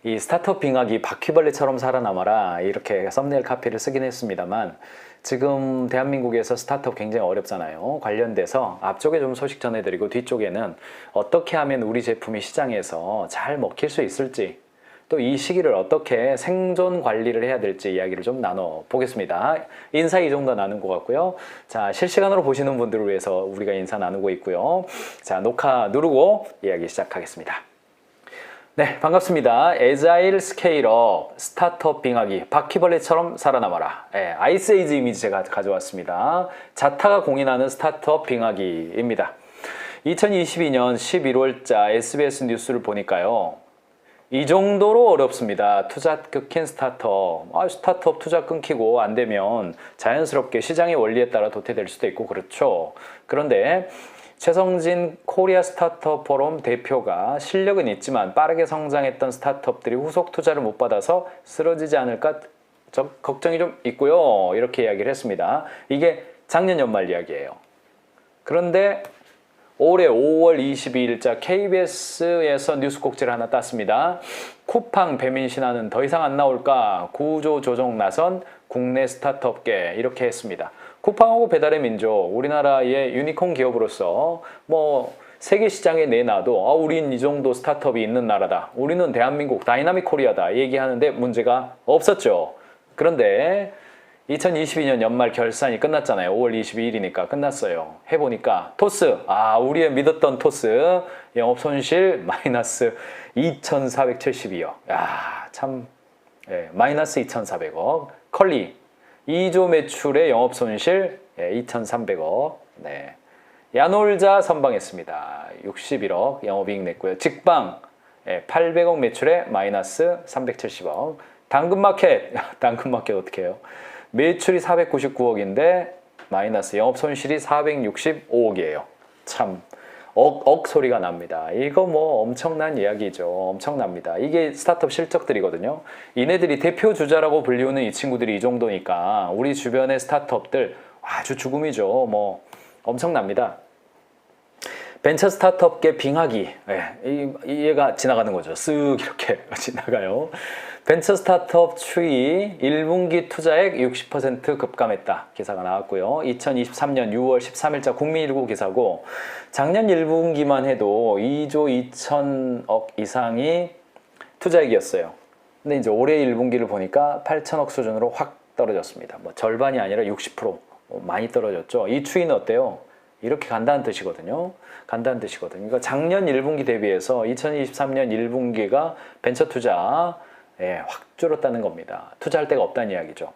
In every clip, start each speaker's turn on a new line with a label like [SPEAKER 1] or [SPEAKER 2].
[SPEAKER 1] 이 스타트업 빙하기 바퀴벌레처럼 살아남아라 이렇게 썸네일 카피를 쓰긴 했습니다만 지금 대한민국에서 스타트업 굉장히 어렵잖아요. 관련돼서 앞쪽에 좀 소식 전해드리고 뒤쪽에는 어떻게 하면 우리 제품이 시장에서 잘 먹힐 수 있을지 또 이 시기를 어떻게 생존 관리를 해야 될지 이야기를 좀 나눠보겠습니다. 인사 이 정도 나눈 것 같고요. 자, 실시간으로 보시는 분들을 위해서 우리가 인사 나누고 있고요. 자, 녹화 누르고 이야기 시작하겠습니다. 네, 반갑습니다. 에자일 스케일업 스타트업 빙하기 바퀴벌레처럼 살아남아라. 네, 아이스에이지 이미지 제가 가져왔습니다. 자타가 공인하는 스타트업 빙하기입니다. 2022년 11월자 SBS 뉴스를 보니까요. 이 정도로 어렵습니다. 투자 끊긴 스타트업. 스타트업 투자 끊기고 안 되면 자연스럽게 시장의 원리에 따라 도태될 수도 있고 그렇죠. 그런데 최성진 코리아 스타트업 포럼 대표가 실력은 있지만 빠르게 성장했던 스타트업들이 후속 투자를 못 받아서 쓰러지지 않을까 걱정이 좀 있고요. 이렇게 이야기를 했습니다. 이게 작년 연말 이야기예요. 그런데 올해 5월 22일자 KBS에서 뉴스 꼭지를 하나 땄습니다. 쿠팡 배민 신화는 더 이상 안 나올까? 구조 조정 나선 국내 스타트업계 이렇게 했습니다. 쿠팡하고 배달의 민족 우리나라의 유니콘 기업으로서 세계 시장에 내놔도 우린 이 정도 스타트업이 있는 나라다. 우리는 대한민국 다이나믹 코리아다 얘기하는데 문제가 없었죠. 그런데 2022년 연말 결산이 끝났잖아요. 5월 22일이니까 끝났어요. 해보니까 토스, 우리의 믿었던 토스 영업손실 마이너스 2,472억. 마이너스 2,400억. 컬리 2조 매출의 영업손실 2,300억. 네. 야놀자 선방했습니다. 61억 영업이익 냈고요. 직방 800억 매출에 마이너스 370억. 당근마켓 어떻게 해요? 매출이 499억인데 마이너스 영업손실이 465억이에요. 참 억 소리가 납니다. 이거 엄청난 이야기죠. 엄청납니다. 이게 스타트업 실적들이거든요. 이네들이 대표 주자라고 불리우는 이 친구들이 이 정도니까 우리 주변의 스타트업들 아주 죽음이죠. 엄청납니다. 벤처 스타트업계 빙하기 얘가 지나가는 거죠. 쓱 이렇게 지나가요. 벤처 스타트업 추이 1분기 투자액 60% 급감했다. 기사가 나왔고요. 2023년 6월 13일자 국민일보 기사고 작년 1분기만 해도 2조 2천억 이상이 투자액이었어요. 근데 이제 올해 1분기를 보니까 8천억 수준으로 확 떨어졌습니다. 절반이 아니라 60% 많이 떨어졌죠. 이 추이는 어때요? 이렇게 간다는 뜻이거든요. 그러니까 작년 1분기 대비해서 2023년 1분기가 벤처 투자 확 줄었다는 겁니다. 투자할 데가 없다는 이야기죠.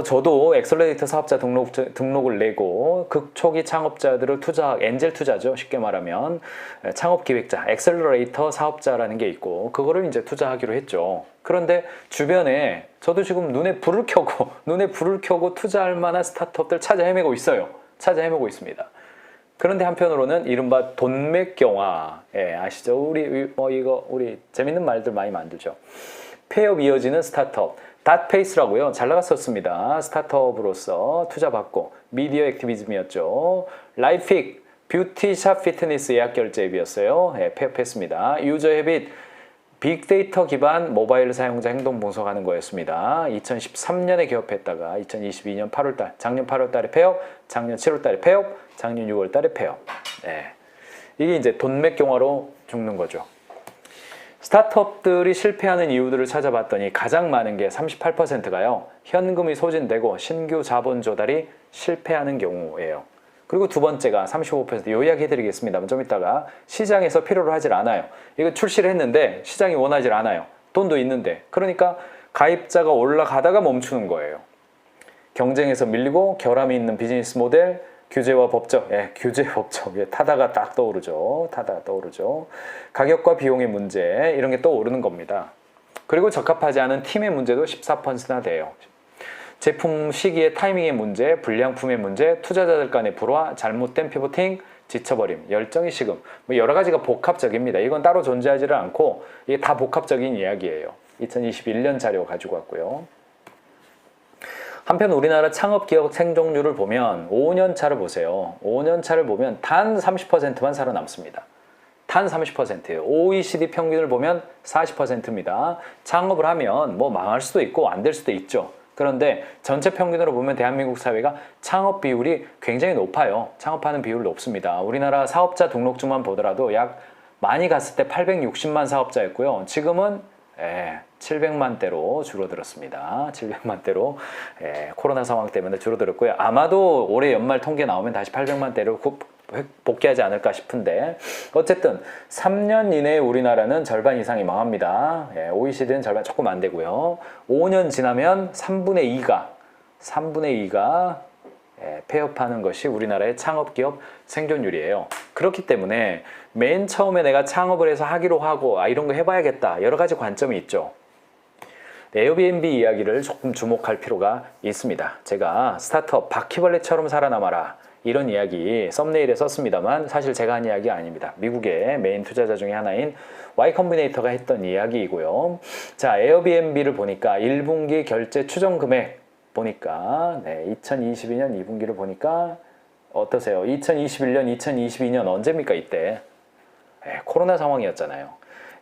[SPEAKER 1] 저도 엑셀러레이터 사업자 등록을 내고 극초기 창업자들을 엔젤 투자죠. 쉽게 말하면 창업 기획자, 엑셀러레이터 사업자라는 게 있고 그거를 이제 투자하기로 했죠. 그런데 주변에 저도 지금 눈에 불을 켜고 투자할 만한 스타트업들 찾아 헤매고 있습니다. 그런데 한편으로는 이른바 돈맥경화, 아시죠? 우리 재밌는 말들 많이 만들죠. 폐업 이어지는 스타트업, 닷페이스라고요. 잘 나갔었습니다. 스타트업으로서 투자받고 미디어 액티비즘이었죠. 라이픽, 뷰티샵 피트니스 예약 결제 앱이었어요. 폐업했습니다. 유저 헤빗, 빅데이터 기반 모바일 사용자 행동 분석하는 거였습니다. 2013년에 개업했다가 2022년 8월달, 작년 8월달에 폐업, 작년 7월달에 폐업, 작년 6월달에 폐업. 이게 이제 돈맥경화로 죽는 거죠. 스타트업들이 실패하는 이유들을 찾아봤더니 가장 많은 게 38%가요. 현금이 소진되고 신규 자본 조달이 실패하는 경우예요. 그리고 두 번째가 35%, 요 이야기 해드리겠습니다. 좀 이따가 시장에서 필요로 하질 않아요. 이거 출시를 했는데 시장이 원하질 않아요. 돈도 있는데. 그러니까 가입자가 올라가다가 멈추는 거예요. 경쟁에서 밀리고 결함이 있는 비즈니스 모델, 규제와 법적, 규제 법적, 타다가 딱 떠오르죠. 가격과 비용의 문제, 이런 게 떠오르는 겁니다. 그리고 적합하지 않은 팀의 문제도 14%나 돼요. 제품 시기의 타이밍의 문제, 불량품의 문제, 투자자들 간의 불화, 잘못된 피보팅, 지쳐버림, 열정의 식음, 여러 가지가 복합적입니다. 이건 따로 존재하지를 않고 이게 다 복합적인 이야기예요. 2021년 자료 가지고 왔고요. 한편 우리나라 창업기업 생존율을 보면 5년 차를 보세요. 5년 차를 보면 단 30%만 살아남습니다. 단 30%예요. OECD 평균을 보면 40%입니다. 창업을 하면 뭐 망할 수도 있고 안 될 수도 있죠. 그런데 전체 평균으로 보면 대한민국 사회가 창업 비율이 굉장히 높아요. 창업하는 비율이 높습니다. 우리나라 사업자 등록주만 보더라도 약 많이 갔을 때 860만 사업자였고요. 지금은 700만 대로 줄어들었습니다. 700만 대로 코로나 상황 때문에 줄어들었고요. 아마도 올해 연말 통계 나오면 다시 800만 대로 복귀하지 않을까 싶은데 어쨌든 3년 이내에 우리나라는 절반 이상이 망합니다. OECD는 절반 조금 안 되고요. 5년 지나면 3분의 2가 폐업하는 것이 우리나라의 창업기업 생존율이에요. 그렇기 때문에 맨 처음에 내가 창업을 해서 하기로 하고 이런 거 해봐야겠다. 여러 가지 관점이 있죠. 에어비앤비 이야기를 조금 주목할 필요가 있습니다. 제가 스타트업 바퀴벌레처럼 살아남아라 이런 이야기 썸네일에 썼습니다만 사실 제가 한 이야기 아닙니다. 미국의 메인 투자자 중에 하나인 Y 컴비네이터가 했던 이야기이고요. 자, 에어비앤비를 보니까 1분기 결제 추정 금액 보니까 2022년 2분기를 보니까 어떠세요? 2021년, 2022년 언제입니까? 이때 코로나 상황이었잖아요.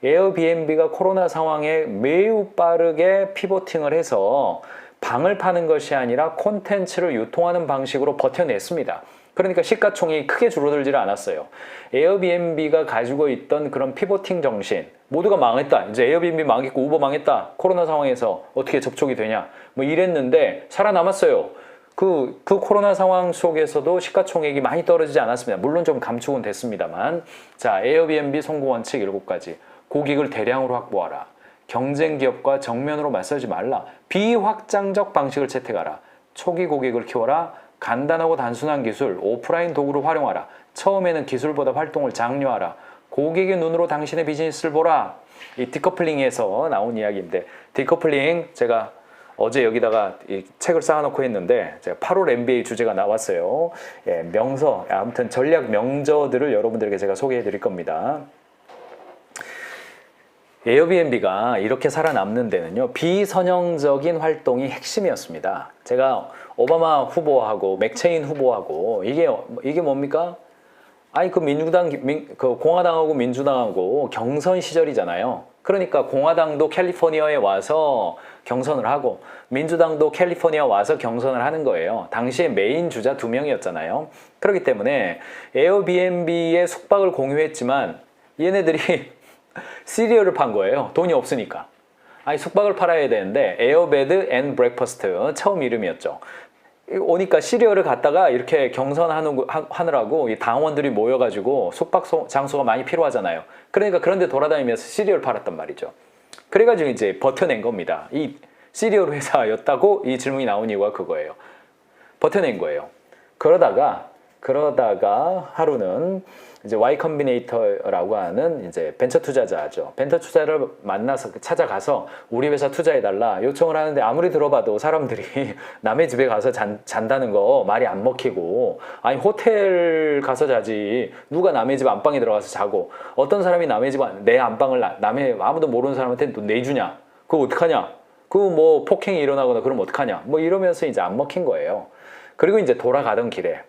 [SPEAKER 1] 에어비앤비가 코로나 상황에 매우 빠르게 피보팅을 해서 방을 파는 것이 아니라 콘텐츠를 유통하는 방식으로 버텨냈습니다. 그러니까 시가총액이 크게 줄어들지를 않았어요. 에어비앤비가 가지고 있던 그런 피보팅 정신, 모두가 망했다. 이제 에어비앤비 망했고 우버 망했다. 코로나 상황에서 어떻게 접촉이 되냐. 뭐 이랬는데 살아남았어요. 그 코로나 상황 속에서도 시가총액이 많이 떨어지지 않았습니다. 물론 좀 감축은 됐습니다만. 자, 에어비앤비 성공 원칙 7가지. 고객을 대량으로 확보하라. 경쟁 기업과 정면으로 맞서지 말라. 비확장적 방식을 채택하라. 초기 고객을 키워라. 간단하고 단순한 기술, 오프라인 도구를 활용하라. 처음에는 기술보다 활동을 장려하라. 고객의 눈으로 당신의 비즈니스를 보라. 이 디커플링에서 나온 이야기인데 디커플링 제가 어제 여기다가 이 책을 쌓아놓고 했는데 제가 8월 MBA 주제가 나왔어요. 명서, 아무튼 전략 명저들을 여러분들에게 제가 소개해 드릴 겁니다. 에어비앤비가 이렇게 살아남는 데는요, 비선형적인 활동이 핵심이었습니다. 제가 오바마 후보하고 맥체인 후보하고 이게 뭡니까? 그 그 공화당하고 민주당하고 경선 시절이잖아요. 그러니까 공화당도 캘리포니아에 와서 경선을 하고 민주당도 캘리포니아 와서 경선을 하는 거예요. 당시에 메인 주자 2명이었잖아요. 그렇기 때문에 에어비앤비의 숙박을 공유했지만 얘네들이 시리얼을 판 거예요. 돈이 없으니까. 숙박을 팔아야 되는데 에어베드 앤 브렉퍼스트 처음 이름이었죠. 오니까 시리얼을 갖다가 이렇게 경선하느라고 이 당원들이 모여가지고 숙박 장소가 많이 필요하잖아요. 그러니까 그런데 돌아다니면서 시리얼 팔았단 말이죠. 그래가지고 이제 버텨낸 겁니다. 이 시리얼 회사였다고 이 질문이 나온 이유가 그거예요. 버텨낸 거예요. 그러다가 하루는 이제 Y 컴비네이터라고 하는 이제 벤처 투자자죠. 벤처 투자를 만나서 찾아가서 우리 회사 투자해달라 요청을 하는데 아무리 들어봐도 사람들이 남의 집에 가서 잔다는 거 말이 안 먹히고 호텔 가서 자지 누가 남의 집 안방에 들어가서 자고 어떤 사람이 남의 집 내 안방을 남의 아무도 모르는 사람한테 또 내주냐 그거 어떡하냐 그거 뭐 폭행이 일어나거나 그러면 어떡하냐 뭐 이러면서 이제 안 먹힌 거예요. 그리고 이제 돌아가던 길에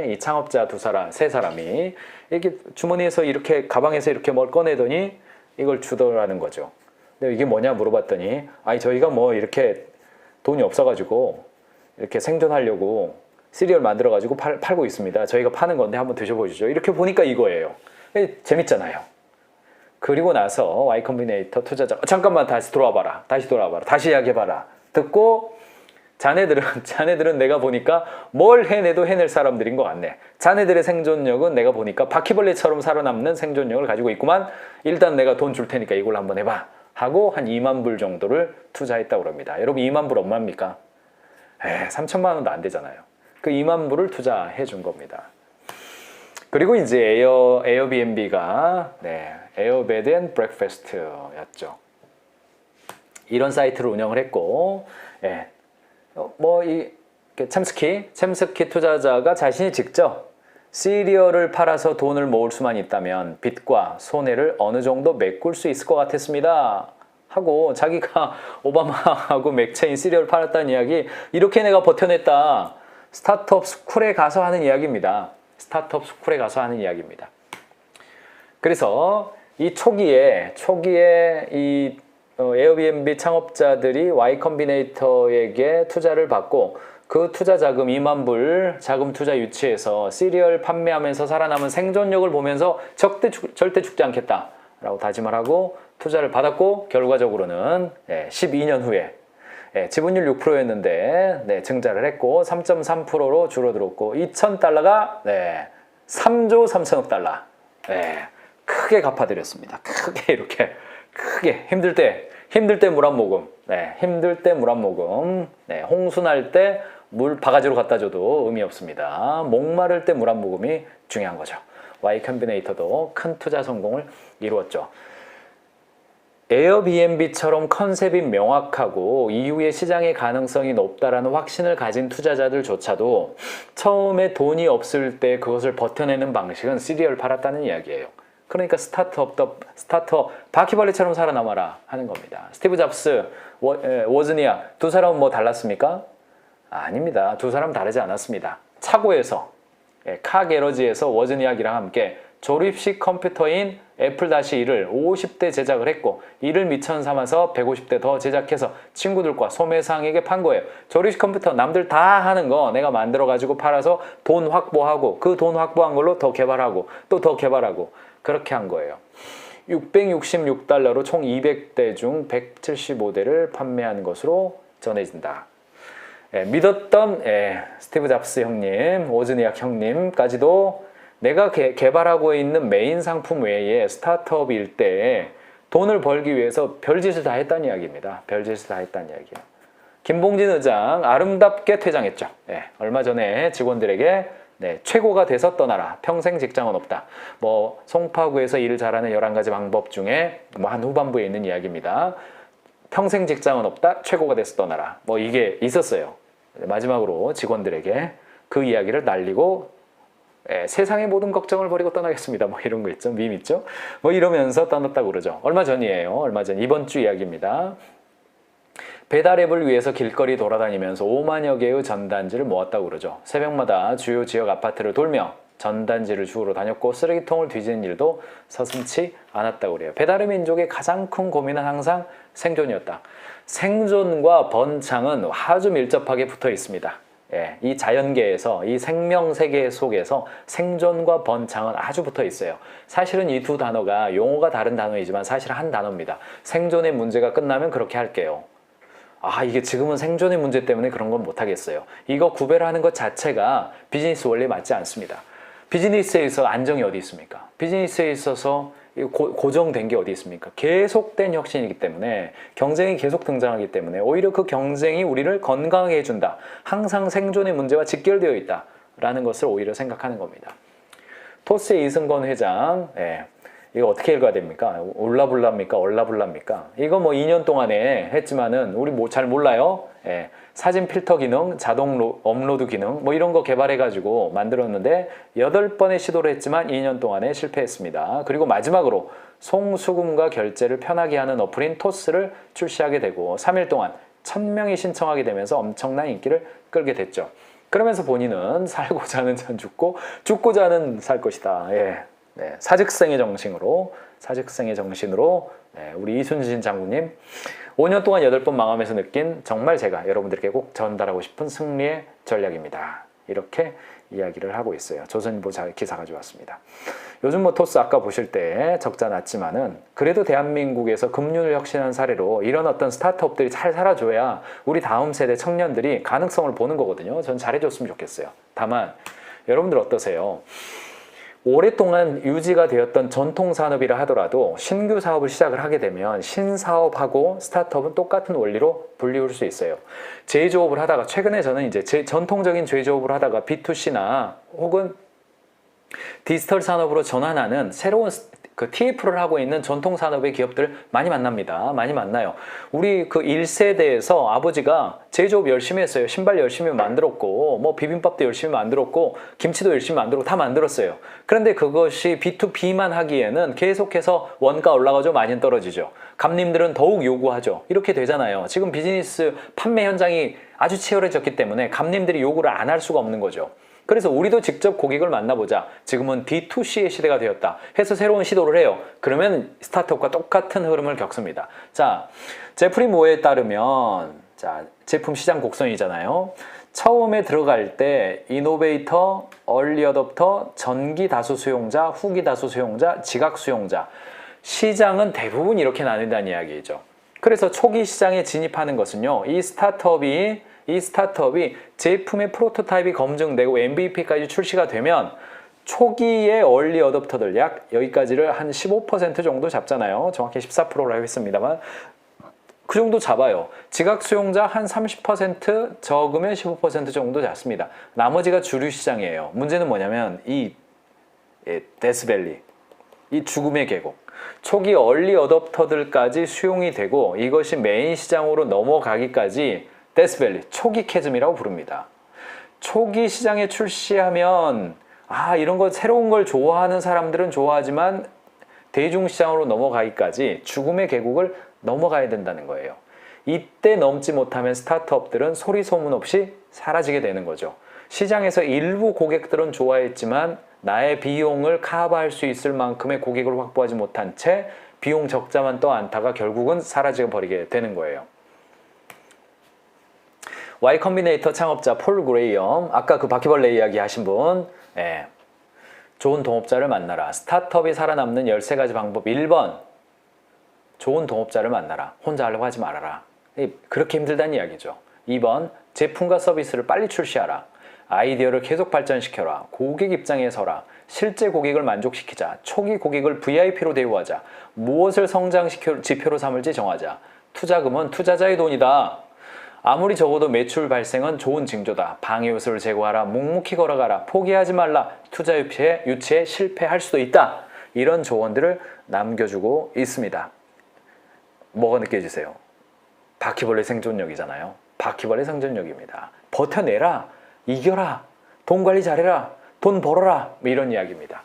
[SPEAKER 1] 이 창업자 세 사람이 이렇게 주머니에서 이렇게 가방에서 이렇게 뭘 꺼내더니 이걸 주더라는 거죠. 근데 이게 뭐냐 물어봤더니 저희가 뭐 이렇게 돈이 없어가지고 이렇게 생존하려고 시리얼 만들어가지고 팔고 있습니다. 저희가 파는 건데 한번 드셔보시죠. 이렇게 보니까 이거예요. 재밌잖아요. 그리고 나서 Y 컴비네이터 투자자 잠깐만 다시 돌아와봐라. 다시 이야기해봐라. 듣고 자네들은 내가 보니까 뭘 해내도 해낼 사람들인 것 같네. 자네들의 생존력은 내가 보니까 바퀴벌레처럼 살아남는 생존력을 가지고 있구만. 일단 내가 돈 줄 테니까 이걸 한번 해봐. 하고 한 2만 불 정도를 투자했다고 합니다. 여러분 2만 불 얼마입니까? 3천만 원도 안 되잖아요. 그 2만 불을 투자해 준 겁니다. 그리고 이제 에어비앤비가 에어베드 앤 브렉퍼스트였죠. 이런 사이트를 운영을 했고 챔스키 투자자가 자신이 직접 시리얼을 팔아서 돈을 모을 수만 있다면 빚과 손해를 어느 정도 메꿀 수 있을 것 같았습니다. 하고 자기가 오바마하고 맥체인 시리얼 팔았다는 이야기 이렇게 내가 버텨냈다. 스타트업 스쿨에 가서 하는 이야기입니다. 그래서 이 초기에 이 에어비앤비 창업자들이 Y 컴비네이터에게 투자를 받고 그 투자 자금 2만 불 자금 투자 유치해서 시리얼 판매하면서 살아남은 생존력을 보면서 절대 죽지 않겠다라고 다짐을 하고 투자를 받았고 결과적으로는 12년 후에 지분율 6%였는데 증자를 했고 3.3%로 줄어들었고 2,000달러가 3조 3천억 달러 크게 갚아드렸습니다. 크게 이렇게 크게 힘들 때 물 한 모금 힘들 때 물 한 모금 홍순할 때 물 바가지로 갖다 줘도 의미 없습니다. 목마를 때 물 한 모금이 중요한 거죠. Y 컴비네이터도 큰 투자 성공을 이루었죠. 에어비앤비처럼 컨셉이 명확하고 이후에 시장의 가능성이 높다라는 확신을 가진 투자자들조차도 처음에 돈이 없을 때 그것을 버텨내는 방식은 시리얼 팔았다는 이야기예요. 그러니까 스타트업 바퀴벌레처럼 살아남아라 하는 겁니다. 스티브 잡스, 워즈니악 두 사람은 뭐 달랐습니까? 아닙니다. 두 사람 다르지 않았습니다. 차고에서 카 게러지에서 워즈니악이랑 함께 조립식 컴퓨터인 애플-1을 50대 제작을 했고 이를 미천 삼아서 150대 더 제작해서 친구들과 소매상에게 판 거예요. 조립식 컴퓨터 남들 다 하는 거 내가 만들어 가지고 팔아서 돈 확보하고 그 돈 확보한 걸로 더 개발하고 또 더 개발하고 그렇게 한 거예요. 666달러로 총 200대 중 175대를 판매한 것으로 전해진다. 믿었던 스티브 잡스 형님, 오즈니악 형님까지도 내가 개발하고 있는 메인 상품 외에 스타트업일 때 돈을 벌기 위해서 별짓을 다 했다는 이야기입니다. 별짓을 다 했다는 이야기예요. 김봉진 의장 아름답게 퇴장했죠. 얼마 전에 직원들에게 최고가 돼서 떠나라. 평생 직장은 없다. 뭐 송파구에서 일을 잘하는 11가지 방법 중에 뭐 한 후반부에 있는 이야기입니다. 평생 직장은 없다. 최고가 돼서 떠나라. 뭐 이게 있었어요. 마지막으로 직원들에게 그 이야기를 날리고 세상의 모든 걱정을 버리고 떠나겠습니다. 뭐 이런 거 있죠. 밈 있죠. 뭐 이러면서 떠났다고 그러죠. 얼마 전이에요. 얼마 전 이번 주 이야기입니다. 배달앱을 위해서 길거리 돌아다니면서 5만여 개의 전단지를 모았다고 그러죠. 새벽마다 주요 지역 아파트를 돌며 전단지를 주우러 다녔고 쓰레기통을 뒤지는 일도 서슴지 않았다고 그래요. 배달의 민족의 가장 큰 고민은 항상 생존이었다. 생존과 번창은 아주 밀접하게 붙어 있습니다. 이 자연계에서 이 생명세계 속에서 생존과 번창은 아주 붙어 있어요. 사실은 이 두 단어가 용어가 다른 단어이지만 사실 한 단어입니다. 생존의 문제가 끝나면 그렇게 할게요. 이게 지금은 생존의 문제 때문에 그런 건 못하겠어요. 이거 구별하는 것 자체가 비즈니스 원리에 맞지 않습니다. 비즈니스에 있어서 안정이 어디 있습니까? 비즈니스에 있어서 고정된 게 어디 있습니까? 계속된 혁신이기 때문에 경쟁이 계속 등장하기 때문에 오히려 그 경쟁이 우리를 건강하게 해준다. 항상 생존의 문제와 직결되어 있다라는 것을 오히려 생각하는 겁니다. 토스의 이승건 회장 이거 어떻게 읽어야 됩니까? 올라블라입니까? 얼라블라입니까? 이거 뭐 2년 동안에 했지만은 우리 뭐 잘 몰라요. 사진 필터 기능, 자동 업로드 기능 뭐 이런 거 개발해가지고 만들었는데 8번의 시도를 했지만 2년 동안에 실패했습니다. 그리고 마지막으로 송수금과 결제를 편하게 하는 어플인 토스를 출시하게 되고 3일 동안 1000명이 신청하게 되면서 엄청난 인기를 끌게 됐죠. 그러면서 본인은 살고자 하는 자는 죽고자 하는 살 것이다. 사직생의 정신으로 우리 이순신 장군님 5년 동안 8번 망하면서 느낀 정말 제가 여러분들께 꼭 전달하고 싶은 승리의 전략입니다. 이렇게 이야기를 하고 있어요. 조선일보 기사 가져왔습니다. 요즘 뭐 토스 아까 보실 때 적자 났지만은 그래도 대한민국에서 금융을 혁신한 사례로 이런 어떤 스타트업들이 잘 살아줘야 우리 다음 세대 청년들이 가능성을 보는 거거든요. 전 잘해줬으면 좋겠어요. 다만 여러분들 어떠세요? 오랫동안 유지가 되었던 전통산업이라 하더라도 신규 사업을 시작을 하게 되면 신사업하고 스타트업은 똑같은 원리로 분리할 수 있어요. 제조업을 하다가 최근에 저는 이제 전통적인 제조업을 하다가 B2C나 혹은 디지털 산업으로 전환하는 새로운 그 TF를 하고 있는 전통 산업의 기업들 많이 만납니다. 많이 만나요. 우리 그 1세대에서 아버지가 제조업 열심히 했어요. 신발 열심히 만들었고 뭐 비빔밥도 열심히 만들었고 김치도 열심히 만들고 다 만들었어요. 그런데 그것이 B2B만 하기에는 계속해서 원가 올라가죠. 마진 떨어지죠. 감님들은 더욱 요구하죠. 이렇게 되잖아요. 지금 비즈니스 판매 현장이 아주 치열해졌기 때문에 감님들이 요구를 안 할 수가 없는 거죠. 그래서 우리도 직접 고객을 만나보자. 지금은 D2C의 시대가 되었다. 해서 새로운 시도를 해요. 그러면 스타트업과 똑같은 흐름을 겪습니다. 자, 제프리 모어에 따르면 자, 제품 시장 곡선이잖아요. 처음에 들어갈 때 이노베이터, 얼리 어댑터, 전기 다수 수용자, 후기 다수 수용자, 지각 수용자. 시장은 대부분 이렇게 나뉜다는 이야기죠. 그래서 초기 시장에 진입하는 것은요. 이 스타트업이 제품의 프로토타입이 검증되고 MVP까지 출시가 되면 초기의 얼리 어댑터들 약 여기까지를 한 15% 정도 잡잖아요. 정확히 14%라고 했습니다만 그 정도 잡아요. 지각 수용자 한 30% 적으면 15% 정도 잡습니다. 나머지가 주류 시장이에요. 문제는 뭐냐면 이 데스밸리, 이 죽음의 계곡. 초기 얼리 어댑터들까지 수용이 되고 이것이 메인 시장으로 넘어가기까지 데스밸리, 초기 캐즘이라고 부릅니다. 초기 시장에 출시하면 이런 거 새로운 걸 좋아하는 사람들은 좋아하지만 대중시장으로 넘어가기까지 죽음의 계곡을 넘어가야 된다는 거예요. 이때 넘지 못하면 스타트업들은 소리 소문 없이 사라지게 되는 거죠. 시장에서 일부 고객들은 좋아했지만 나의 비용을 커버할 수 있을 만큼의 고객을 확보하지 못한 채 비용 적자만 떠안다가 결국은 사라져 버리게 되는 거예요. Y 컴비네이터 창업자 폴 그레이엄, 아까 그 바퀴벌레 이야기 하신 분, 좋은 동업자를 만나라. 스타트업이 살아남는 13가지 방법. 1번, 좋은 동업자를 만나라. 혼자 하려고 하지 말아라. 그렇게 힘들다는 이야기죠. 2번, 제품과 서비스를 빨리 출시하라. 아이디어를 계속 발전시켜라. 고객 입장에 서라. 실제 고객을 만족시키자. 초기 고객을 VIP로 대우하자. 무엇을 성장 지표로 삼을지 정하자. 투자금은 투자자의 돈이다. 아무리 적어도 매출 발생은 좋은 징조다. 방해 요소를 제거하라. 묵묵히 걸어가라. 포기하지 말라. 투자 유치에 실패할 수도 있다. 이런 조언들을 남겨주고 있습니다. 뭐가 느껴지세요? 바퀴벌레 생존력이잖아요. 바퀴벌레 생존력입니다. 버텨내라. 이겨라. 돈 관리 잘해라. 돈 벌어라. 이런 이야기입니다.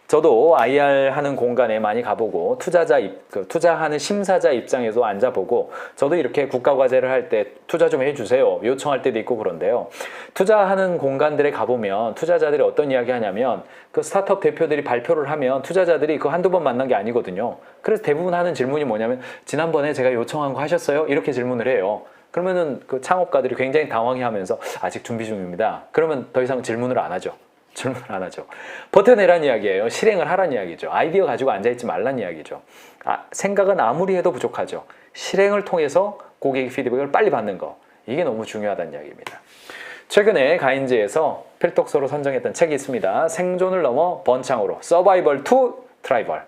[SPEAKER 1] 저도 IR 하는 공간에 많이 가보고 투자하는 심사자 입장에서 앉아보고 저도 이렇게 국가과제를 할 때 투자 좀 해주세요. 요청할 때도 있고 그런데요. 투자하는 공간들에 가보면 투자자들이 어떤 이야기 하냐면 그 스타트업 대표들이 발표를 하면 투자자들이 그 한두 번 만난 게 아니거든요. 그래서 대부분 하는 질문이 뭐냐면 지난번에 제가 요청한 거 하셨어요? 이렇게 질문을 해요. 그러면은 그 창업가들이 굉장히 당황해하면서 아직 준비 중입니다. 그러면 더 이상 질문을 안 하죠. 버텨내란 이야기예요. 실행을 하란 이야기죠. 아이디어 가지고 앉아있지 말란 이야기죠. 생각은 아무리 해도 부족하죠. 실행을 통해서 고객의 피드백을 빨리 받는 거. 이게 너무 중요하다는 이야기입니다. 최근에 가인즈에서 필독서로 선정했던 책이 있습니다. 생존을 넘어 번창으로 Survival to Thrival.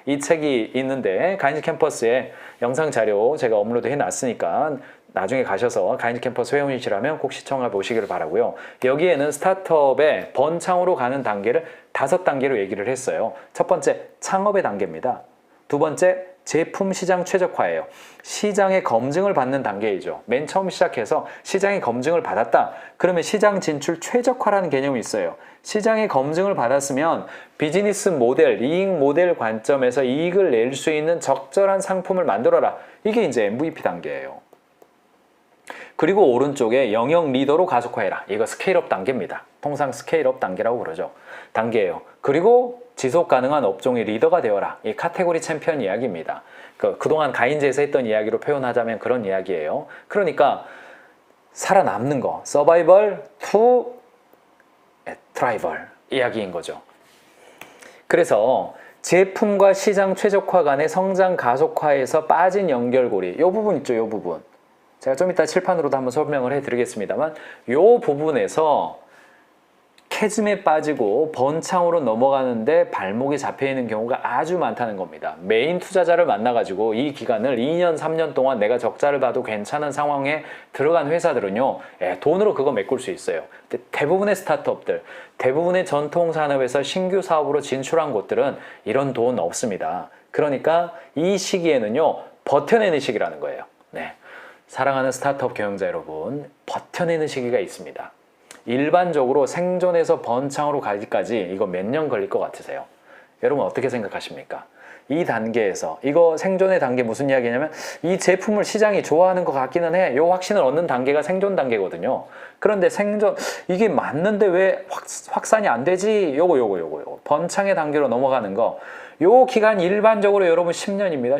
[SPEAKER 1] 이 책이 있는데 가인즈 캠퍼스에 영상 자료 제가 업로드 해놨으니까 나중에 가셔서 가인즈 캠퍼스 회원이시라면 꼭 시청해 보시기를 바라고요. 여기에는 스타트업의 번창으로 가는 단계를 5단계로 얘기를 했어요. 첫 번째, 창업의 단계입니다. 두 번째, 제품 시장 최적화예요. 시장의 검증을 받는 단계이죠. 맨 처음 시작해서 시장의 검증을 받았다. 그러면 시장 진출 최적화라는 개념이 있어요. 시장의 검증을 받았으면 비즈니스 모델, 이익 모델 관점에서 이익을 낼 수 있는 적절한 상품을 만들어라. 이게 이제 MVP 단계예요. 그리고 오른쪽에 영역 리더로 가속화해라. 이거 스케일업 단계입니다. 통상 스케일업 단계라고 그러죠. 단계예요. 그리고 지속 가능한 업종의 리더가 되어라. 이 카테고리 챔피언 이야기입니다. 그동안 가인즈에서 했던 이야기로 표현하자면 그런 이야기예요. 그러니까 살아남는 거, 서바이벌 투 트라이벌 이야기인 거죠. 그래서 제품과 시장 최적화 간의 성장 가속화에서 빠진 연결고리, 이 부분 있죠, 이 부분. 제가 좀 이따 칠판으로도 한번 설명을 해드리겠습니다만 이 부분에서 캐즘에 빠지고 번창으로 넘어가는데 발목이 잡혀있는 경우가 아주 많다는 겁니다. 메인 투자자를 만나가지고 이 기간을 2년, 3년 동안 내가 적자를 봐도 괜찮은 상황에 들어간 회사들은요, 돈으로 그거 메꿀 수 있어요. 근데 대부분의 스타트업들, 대부분의 전통산업에서 신규 사업으로 진출한 곳들은 이런 돈 없습니다. 그러니까 이 시기에는요, 버텨내는 시기라는 거예요. 사랑하는 스타트업 경영자 여러분, 버텨내는 시기가 있습니다. 일반적으로 생존에서 번창으로 가기까지 이거 몇 년 걸릴 것 같으세요? 여러분 어떻게 생각하십니까? 이 단계에서 이거 생존의 단계 무슨 이야기냐면 이 제품을 시장이 좋아하는 것 같기는 해. 요 확신을 얻는 단계가 생존 단계거든요. 그런데 생존 이게 맞는데 왜 확산이 안 되지? 요거 번창의 단계로 넘어가는 거. 요 기간 일반적으로 여러분 10년입니다.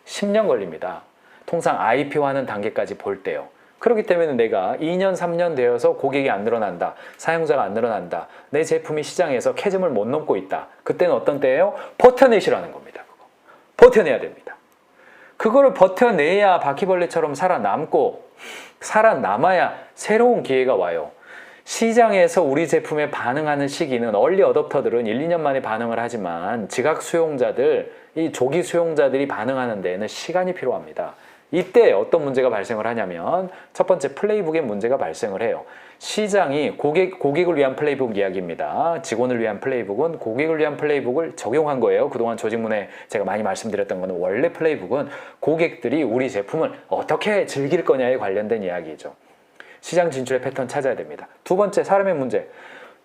[SPEAKER 1] 10년 걸립니다. 통상 IPO하는 단계까지 볼 때요. 그렇기 때문에 내가 2년, 3년 되어서 고객이 안 늘어난다. 사용자가 안 늘어난다. 내 제품이 시장에서 캐즘을 못 넘고 있다. 그때는 어떤 때예요? 버텨내시라는 겁니다. 그거. 버텨내야 됩니다. 그거를 버텨내야 바퀴벌레처럼 살아남고 살아남아야 새로운 기회가 와요. 시장에서 우리 제품에 반응하는 시기는 얼리 어댑터들은 1, 2년 만에 반응을 하지만 지각 수용자들, 이 조기 수용자들이 반응하는 데에는 시간이 필요합니다. 이때 어떤 문제가 발생을 하냐면 첫 번째 플레이북에 문제가 발생을 해요. 시장이 고객을 위한 플레이북 이야기입니다. 직원을 위한 플레이북은 고객을 위한 플레이북을 적용한 거예요. 그동안 조직문에 제가 많이 말씀드렸던 거는 원래 플레이북은 고객들이 우리 제품을 어떻게 즐길 거냐에 관련된 이야기죠. 시장 진출의 패턴 찾아야 됩니다. 두 번째 사람의 문제.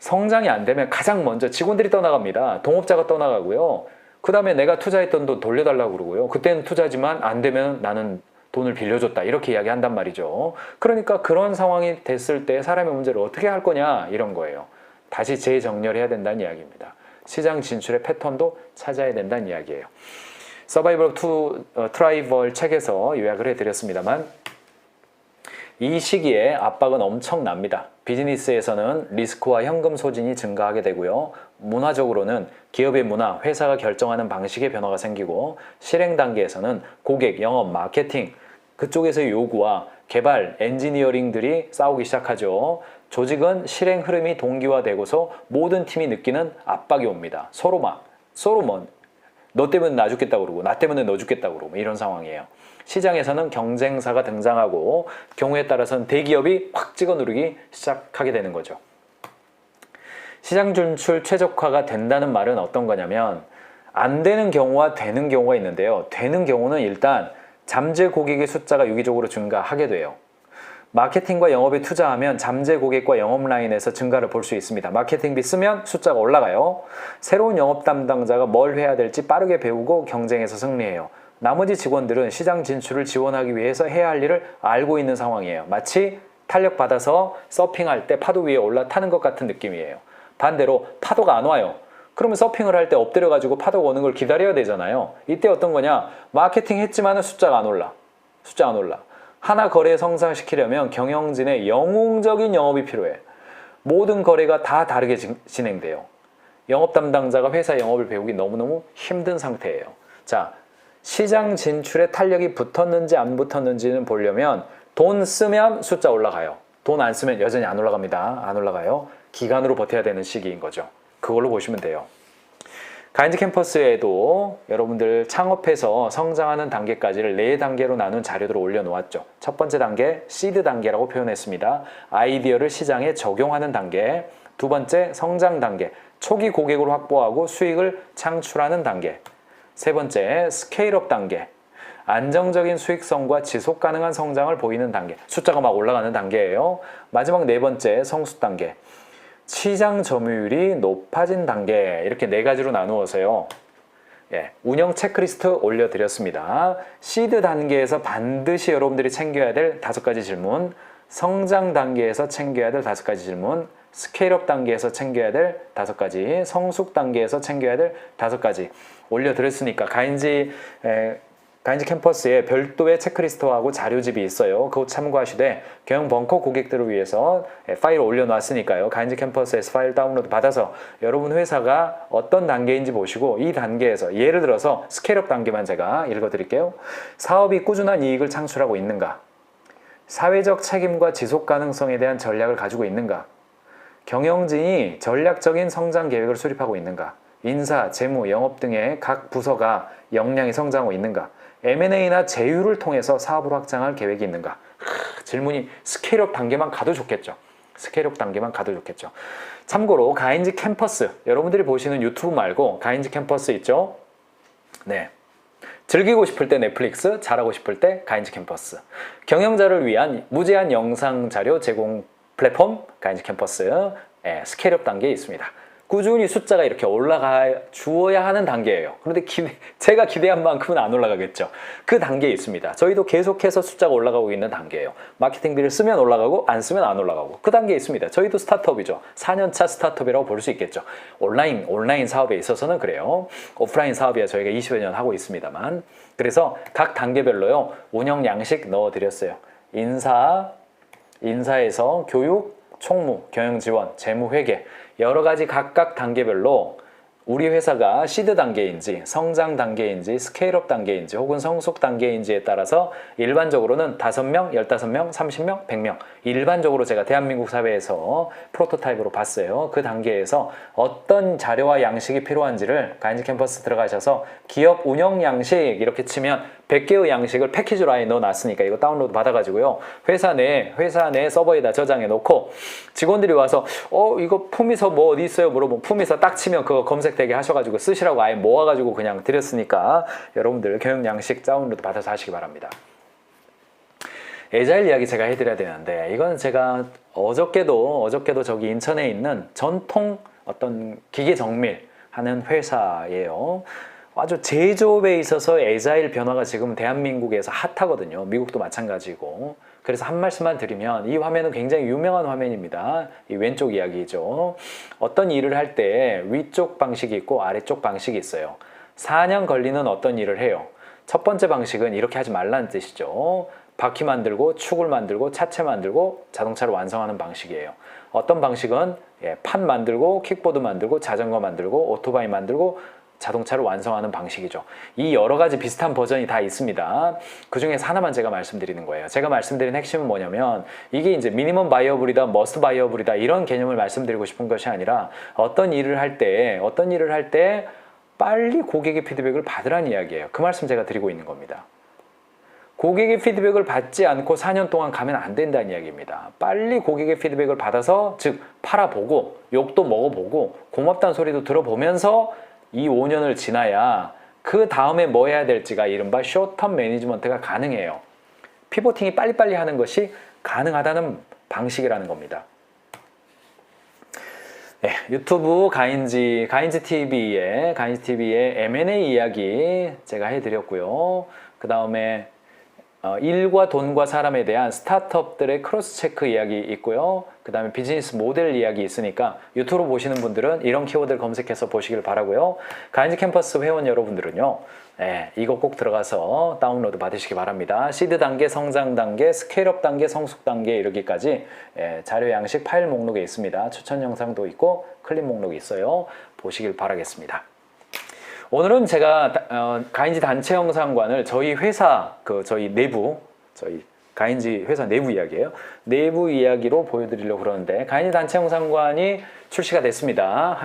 [SPEAKER 1] 성장이 안 되면 가장 먼저 직원들이 떠나갑니다. 동업자가 떠나가고요. 그 다음에 내가 투자했던 돈 돌려달라고 그러고요. 그때는 투자지만 안 되면 나는 돈을 빌려줬다 이렇게 이야기한단 말이죠. 그러니까 그런 상황이 됐을 때 사람의 문제를 어떻게 할 거냐 이런 거예요. 다시 재정렬해야 된다는 이야기입니다. 시장 진출의 패턴도 찾아야 된다는 이야기예요. 서바이벌 투 트라이벌 책에서 요약을 해드렸습니다만 이 시기에 압박은 엄청납니다. 비즈니스에서는 리스크와 현금 소진이 증가하게 되고요. 문화적으로는 기업의 문화, 회사가 결정하는 방식의 변화가 생기고 실행 단계에서는 고객, 영업, 마케팅 그쪽에서의 요구와 개발, 엔지니어링들이 싸우기 시작하죠. 조직은 실행 흐름이 동기화되고서 모든 팀이 느끼는 압박이 옵니다. 서로 너 때문에 나 죽겠다고 그러고 나 때문에 너 죽겠다고 그러고 이런 상황이에요. 시장에서는 경쟁사가 등장하고 경우에 따라서는 대기업이 확 찍어 누르기 시작하게 되는 거죠. 시장 진출 최적화가 된다는 말은 어떤 거냐면 안 되는 경우와 되는 경우가 있는데요. 되는 경우는 일단 잠재 고객의 숫자가 유기적으로 증가하게 돼요. 마케팅과 영업에 투자하면 잠재 고객과 영업 라인에서 증가를 볼 수 있습니다. 마케팅비 쓰면 숫자가 올라가요. 새로운 영업 담당자가 뭘 해야 될지 빠르게 배우고 경쟁에서 승리해요. 나머지 직원들은 시장 진출을 지원하기 위해서 해야 할 일을 알고 있는 상황이에요. 마치 탄력받아서 서핑할 때 파도 위에 올라타는 것 같은 느낌이에요. 반대로 파도가 안 와요. 그러면 서핑을 할 때 엎드려가지고 파도가 오는 걸 기다려야 되잖아요. 이때 어떤 거냐? 마케팅 했지만 숫자가 안 올라. 하나 거래 성장시키려면 경영진의 영웅적인 영업이 필요해. 모든 거래가 다 다르게 진행돼요. 영업 담당자가 회사 영업을 배우기 너무너무 힘든 상태예요. 자, 시장 진출에 탄력이 붙었는지 안 붙었는지는 보려면 돈 쓰면 숫자 올라가요. 돈 안 쓰면 여전히 안 올라갑니다. 안 올라가요. 기간으로 버텨야 되는 시기인 거죠. 그걸로 보시면 돼요. 가인즈 캠퍼스에도 여러분들 창업해서 성장하는 단계까지를 4단계로 나눈 자료들을 올려놓았죠. 첫 번째 단계, 시드 단계라고 표현했습니다. 아이디어를 시장에 적용하는 단계. 두 번째, 성장 단계. 초기 고객을 확보하고 수익을 창출하는 단계. 세 번째, 스케일업 단계. 안정적인 수익성과 지속 가능한 성장을 보이는 단계. 숫자가 막 올라가는 단계예요. 마지막 네 번째, 성숙 단계. 시장 점유율이 높아진 단계. 이렇게 4가지로 나누어서요. 운영 체크리스트 올려드렸습니다. 시드 단계에서 반드시 여러분들이 챙겨야 될 5가지 질문, 성장 단계에서 챙겨야 될 5가지 질문, 스케일업 단계에서 챙겨야 될 5가지, 성숙 단계에서 챙겨야 될 5가지 올려드렸으니까 가인즈 캠퍼스에 별도의 체크리스트하고 자료집이 있어요. 그거 참고하시되 경영 벙커 고객들을 위해서 파일을 올려놨으니까요. 가인즈 캠퍼스에서 파일 다운로드 받아서 여러분 회사가 어떤 단계인지 보시고 이 단계에서 예를 들어서 스케일업 단계만 제가 읽어드릴게요. 사업이 꾸준한 이익을 창출하고 있는가? 사회적 책임과 지속 가능성에 대한 전략을 가지고 있는가? 경영진이 전략적인 성장 계획을 수립하고 있는가? 인사, 재무, 영업 등의 각 부서가 역량이 성장하고 있는가? M&A나 제휴를 통해서 사업을 확장할 계획이 있는가? 질문이 스케일업 단계만 가도 좋겠죠. 참고로 가인즈 캠퍼스, 여러분들이 보시는 유튜브 말고 가인즈 캠퍼스 있죠? 네. 즐기고 싶을 때 넷플릭스, 잘하고 싶을 때 가인즈 캠퍼스. 경영자를 위한 무제한 영상 자료 제공 플랫폼 가인즈 캠퍼스. 스케일업 단계에 있습니다. 꾸준히 숫자가 이렇게 올라가 주어야 하는 단계예요. 그런데 제가 기대한 만큼은 안 올라가겠죠. 그 단계에 있습니다. 저희도 계속해서 숫자가 올라가고 있는 단계예요. 마케팅비를 쓰면 올라가고 안 쓰면 안 올라가고 그 단계에 있습니다. 저희도 스타트업이죠. 4년차 스타트업이라고 볼 수 있겠죠. 온라인 사업에 있어서는 그래요. 오프라인 사업이야 저희가 20여 년 하고 있습니다만. 그래서 각 단계별로요. 운영 양식 넣어드렸어요. 인사에서 교육, 총무, 경영지원, 재무회계 여러 가지 각각 단계별로 우리 회사가 시드 단계인지 성장 단계인지 스케일업 단계인지 혹은 성숙 단계인지에 따라서 일반적으로는 5명, 15명, 30명, 100명 일반적으로 제가 대한민국 사회에서 프로토타입으로 봤어요. 그 단계에서 어떤 자료와 양식이 필요한지를 가인즈 캠퍼스 들어가셔서 기업 운영 양식 이렇게 치면 100개의 양식을 패키지로 아예 넣어놨으니까 이거 다운로드 받아가지고요. 회사 내 서버에다 저장해 놓고 직원들이 와서 이거 품위서 뭐 어디 있어요? 물어보면 품위서 딱 치면 그거 검색되게 하셔가지고 쓰시라고 아예 모아가지고 그냥 드렸으니까 여러분들 경영 양식 다운로드 받아서 하시기 바랍니다. 에자일 이야기 제가 해드려야 되는데 이건 제가 어저께도 저기 인천에 있는 전통 어떤 기계 정밀 하는 회사예요. 아주 제조업에 있어서 에자일 변화가 지금 대한민국에서 핫하거든요. 미국도 마찬가지고. 그래서 한 말씀만 드리면 이 화면은 굉장히 유명한 화면입니다. 이 왼쪽 이야기죠. 어떤 일을 할 때 위쪽 방식이 있고 아래쪽 방식이 있어요. 4년 걸리는 어떤 일을 해요. 첫 번째 방식은 이렇게 하지 말라는 뜻이죠. 바퀴 만들고 축을 만들고 차체 만들고 자동차를 완성하는 방식이에요. 어떤 방식은 판 만들고 킥보드 만들고 자전거 만들고 오토바이 만들고 자동차를 완성하는 방식이죠. 이 여러 가지 비슷한 버전이 다 있습니다. 그 중에서 하나만 제가 말씀드리는 거예요. 제가 말씀드린 핵심은 뭐냐면 이게 이제 미니멈 바이어블이다, 머스트 바이어블이다 이런 개념을 말씀드리고 싶은 것이 아니라 어떤 일을 할 때 빨리 고객의 피드백을 받으라는 이야기예요. 그 말씀 제가 드리고 있는 겁니다. 고객의 피드백을 받지 않고 4년 동안 가면 안 된다는 이야기입니다. 빨리 고객의 피드백을 받아서 즉 팔아보고 욕도 먹어보고 고맙다는 소리도 들어보면서 이 5년을 지나야 그 다음에 뭐 해야 될지가 이른바 숏텀 매니지먼트가 가능해요. 피보팅이 빨리빨리 하는 것이 가능하다는 방식이라는 겁니다. 네, 유튜브 가인지 TV의 M&A 이야기 제가 해드렸고요. 그 다음에 일과 돈과 사람에 대한 스타트업들의 크로스 체크 이야기 있고요. 그 다음에 비즈니스 모델 이야기 있으니까 유튜브 보시는 분들은 이런 키워드를 검색해서 보시길 바라고요. 가인즈 캠퍼스 회원 여러분들은요. 이거 꼭 들어가서 다운로드 받으시기 바랍니다. 시드 단계, 성장 단계, 스케일업 단계, 성숙 단계 이르기까지 자료 양식 파일 목록에 있습니다. 추천 영상도 있고 클립 목록이 있어요. 보시길 바라겠습니다. 오늘은 제가 가인지 단체 영상관을 저희 회사 저희 가인지 회사 내부 이야기예요. 내부 이야기로 보여드리려고 그러는데 가인지 단체 영상관이 출시가 됐습니다.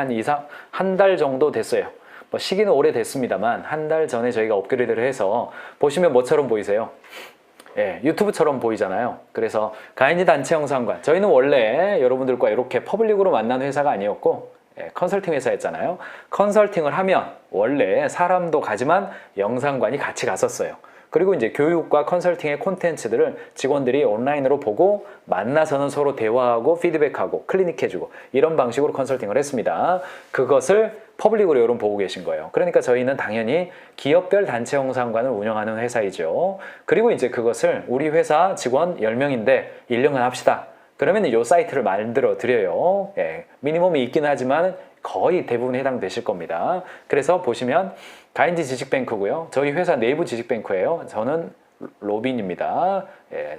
[SPEAKER 1] 한 달 정도 됐어요. 뭐 시기는 오래됐습니다만 한 달 전에 저희가 업그레이드를 해서 보시면 뭐처럼 보이세요? 유튜브처럼 보이잖아요. 그래서 가인지 단체 영상관 저희는 원래 여러분들과 이렇게 퍼블릭으로 만난 회사가 아니었고 컨설팅 회사였잖아요. 컨설팅을 하면 원래 사람도 가지만 영상관이 같이 갔었어요. 그리고 이제 교육과 컨설팅의 콘텐츠들을 직원들이 온라인으로 보고 만나서는 서로 대화하고 피드백하고 클리닉해주고 이런 방식으로 컨설팅을 했습니다. 그것을 퍼블릭으로 여러분 보고 계신 거예요. 그러니까 저희는 당연히 기업별 단체 영상관을 운영하는 회사이죠. 그리고 이제 그것을 우리 회사 직원 10명인데 1년간 합시다. 그러면 이 사이트를 만들어 드려요. 미니멈이 있긴 하지만 거의 대부분 해당되실 겁니다. 그래서 보시면 가인지 지식뱅크고요. 저희 회사 내부 지식뱅크예요. 저는 로빈입니다.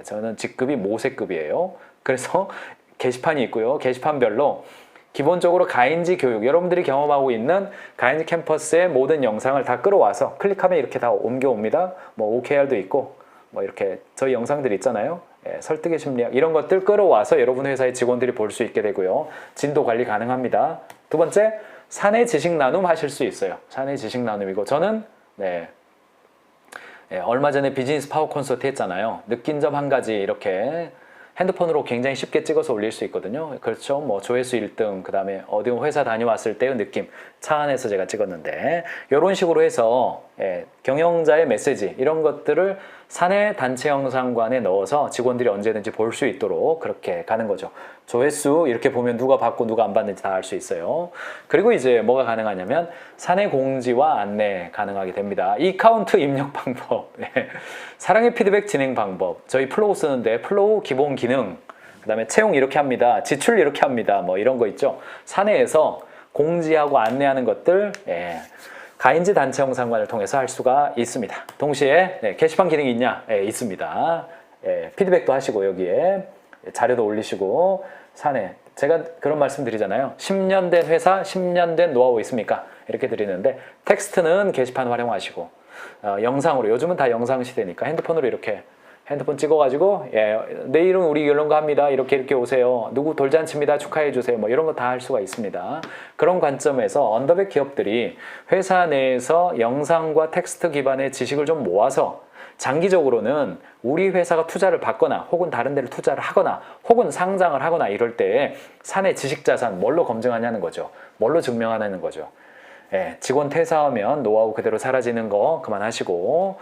[SPEAKER 1] 저는 직급이 모세급이에요. 그래서 게시판이 있고요. 게시판별로 기본적으로 가인지 교육, 여러분들이 경험하고 있는 가인지 캠퍼스의 모든 영상을 다 끌어와서 클릭하면 이렇게 다 옮겨옵니다. 뭐 OKR도 있고 뭐 이렇게 저희 영상들 있잖아요. 설득의 심리학 이런 것들 끌어와서 여러분 회사의 직원들이 볼 수 있게 되고요. 진도 관리 가능합니다. 두 번째, 사내 지식 나눔 하실 수 있어요. 사내 지식 나눔이고 저는 얼마 전에 비즈니스 파워 콘서트 했잖아요. 느낀 점 한 가지 이렇게 핸드폰으로 굉장히 쉽게 찍어서 올릴 수 있거든요. 그렇죠. 뭐 조회수 1등, 그 다음에 어디 회사 다녀왔을 때의 느낌, 차 안에서 제가 찍었는데 이런 식으로 해서 경영자의 메시지 이런 것들을 사내 단체 영상관에 넣어서 직원들이 언제든지 볼 수 있도록 그렇게 가는 거죠. 조회수 이렇게 보면 누가 받고 누가 안 받는지 다 알 수 있어요. 그리고 이제 뭐가 가능하냐면 사내 공지와 안내 가능하게 됩니다. 이카운트 입력 방법, 사랑의 피드백 진행 방법, 저희 플로우 쓰는데 플로우 기본 기능, 그 다음에 채용 이렇게 합니다, 지출 이렇게 합니다, 뭐 이런 거 있죠. 사내에서 공지하고 안내하는 것들, 가인지 단체 영상관을 통해서 할 수가 있습니다. 동시에 게시판 기능이 있냐? 있습니다. 피드백도 하시고 여기에 자료도 올리시고 사내, 제가 그런 말씀 드리잖아요. 10년 된 회사, 10년 된 노하우 있습니까? 이렇게 드리는데 텍스트는 게시판 활용하시고 영상으로, 요즘은 다 영상 시대니까 핸드폰으로 이렇게 핸드폰 찍어가지고 내일은 우리 이런 거 합니다. 이렇게 오세요. 누구 돌잔치입니다. 축하해 주세요. 뭐 이런 거 다 할 수가 있습니다. 그런 관점에서 언더백 기업들이 회사 내에서 영상과 텍스트 기반의 지식을 좀 모아서 장기적으로는 우리 회사가 투자를 받거나 혹은 다른 데를 투자를 하거나 혹은 상장을 하거나 이럴 때 사내 지식자산 뭘로 검증하냐는 거죠. 뭘로 증명하냐는 거죠. 직원 퇴사하면 노하우 그대로 사라지는 거 그만하시고,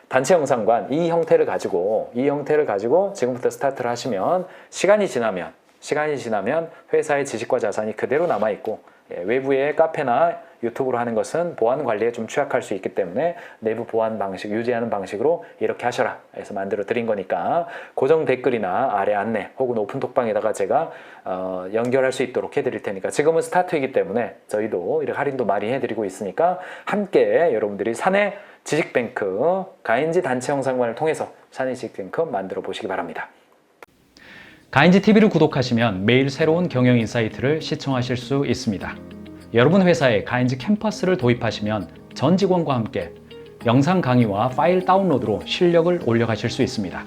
[SPEAKER 1] 단체 영상관 이 형태를 가지고 지금부터 스타트를 하시면 시간이 지나면 회사의 지식과 자산이 그대로 남아있고, 외부의 카페나 유튜브로 하는 것은 보안 관리에 좀 취약할 수 있기 때문에 내부 보안 방식 유지하는 방식으로 이렇게 하셔라 해서 만들어 드린 거니까, 고정 댓글이나 아래 안내 혹은 오픈톡방에다가 제가 연결할 수 있도록 해드릴 테니까, 지금은 스타트이기 때문에 저희도 이렇게 할인도 많이 해드리고 있으니까 함께 여러분들이 사내 지식뱅크 가인지 단체 영상관을 통해서 사내 지식뱅크 만들어 보시기 바랍니다. 가인지 TV를 구독하시면 매일 새로운 경영 인사이트를 시청하실 수 있습니다. 여러분 회사에 가인지 캠퍼스를 도입하시면 전 직원과 함께 영상 강의와 파일 다운로드로 실력을 올려가실 수 있습니다.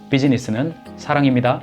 [SPEAKER 1] 비즈니스는 사랑입니다.